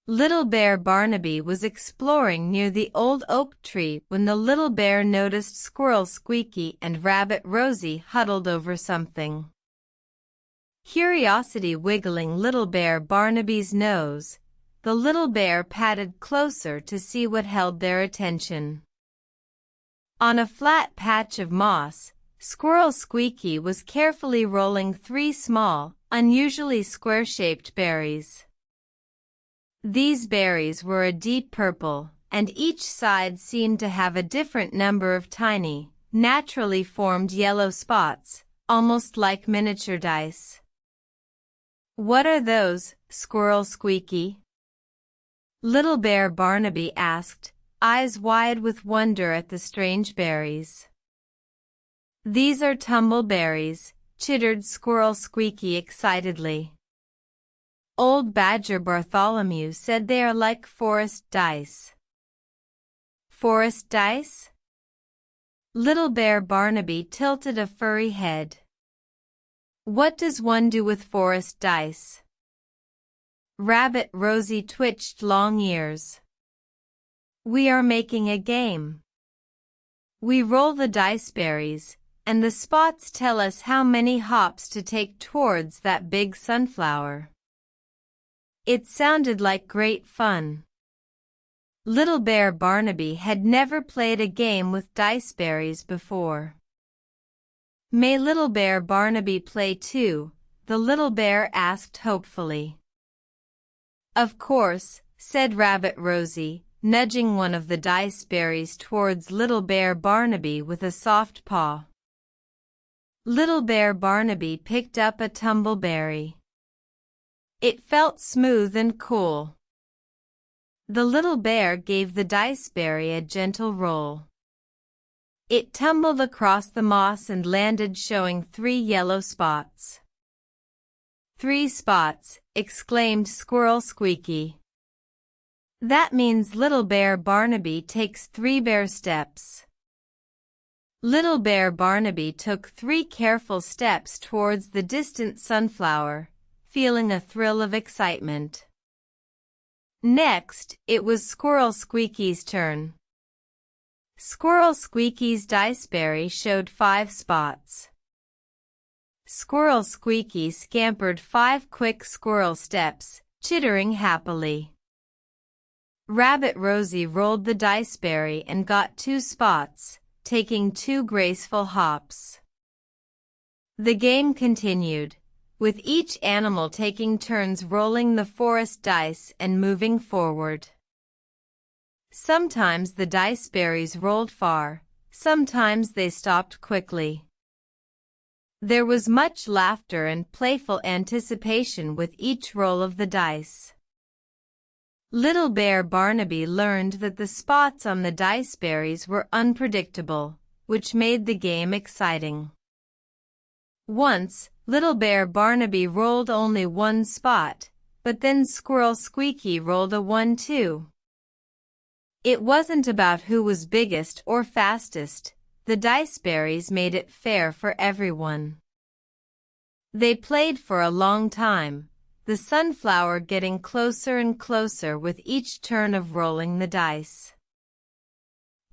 Little Bear Barnaby was exploring near the old oak tree when the little bear noticed Squirrel Squeaky and Rabbit Rosie huddled over something. Curiosity wiggling Little Bear Barnaby's nose, the little bear padded closer to see what held their attention. On a flat patch of moss, Squirrel Squeaky was carefully rolling 3 small, unusually square-shaped berries. These berries were a deep purple, and each side seemed to have a different number of tiny, naturally formed yellow spots, almost like miniature dice. "What are those, Squirrel Squeaky?" Little Bear Barnaby asked, eyes wide with wonder at the strange berries. "These are tumble berries," chittered Squirrel Squeaky excitedly. "Old Badger Bartholomew said they are like forest dice." "Forest dice?" Little Bear Barnaby tilted a furry head. "What does one do with forest dice?" Rabbit Rosie twitched long ears. "We are making a game. We roll the dice berries, and the spots tell us how many hops to take towards that big sunflower." It sounded like great fun. Little Bear Barnaby had never played a game with dice berries before. "May Little Bear Barnaby play too?" the little bear asked hopefully. "Of course," said Rabbit Rosie, nudging one of the dice berries towards Little Bear Barnaby with a soft paw. Little Bear Barnaby picked up a tumble berry. It felt smooth and cool. The little bear gave the dice berry a gentle roll. It tumbled across the moss and landed showing 3 yellow spots. "3 spots," exclaimed Squirrel Squeaky. "That means Little Bear Barnaby takes 3 bear steps." Little Bear Barnaby took 3 careful steps towards the distant sunflower, feeling a thrill of excitement. Next, it was Squirrel Squeaky's turn. Squirrel Squeaky's diceberry showed 5 spots. Squirrel Squeaky scampered 5 quick squirrel steps, chittering happily. Rabbit Rosie rolled the diceberry and got 2 spots, taking 2 graceful hops. The game continued, with each animal taking turns rolling the forest dice and moving forward. Sometimes the dice berries rolled far, sometimes they stopped quickly. There was much laughter and playful anticipation with each roll of the dice. Little Bear Barnaby learned that the spots on the dice berries were unpredictable, which made the game exciting. Once, Little Bear Barnaby rolled only 1 spot, but then Squirrel Squeaky rolled a 1 too. It wasn't about who was biggest or fastest, the dice berries made it fair for everyone. They played for a long time, the sunflower getting closer and closer with each turn of rolling the dice.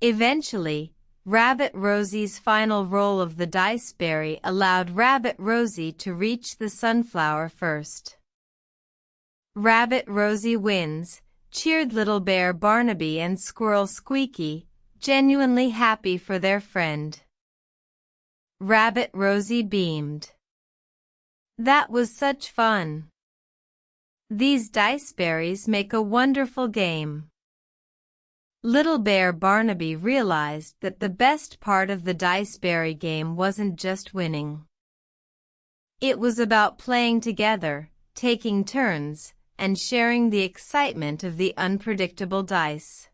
Eventually, Rabbit Rosie's final roll of the diceberry allowed Rabbit Rosie to reach the sunflower first. "Rabbit Rosie wins," cheered Little Bear Barnaby and Squirrel Squeaky, genuinely happy for their friend. Rabbit Rosie beamed. "That was such fun. These diceberries make a wonderful game." Little Bear Barnaby realized that the best part of the diceberry game wasn't just winning. It was about playing together, taking turns, and sharing the excitement of the unpredictable dice.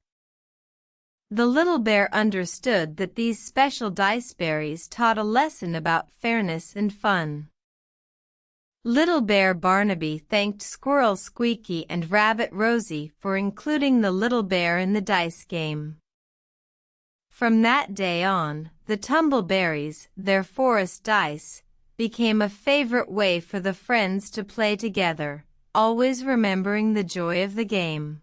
The little bear understood that these special diceberries taught a lesson about fairness and fun. Little Bear Barnaby thanked Squirrel Squeaky and Rabbit Rosie for including the little bear in the dice game. From that day on, the Tumble Berries, their forest dice, became a favorite way for the friends to play together, always remembering the joy of the game.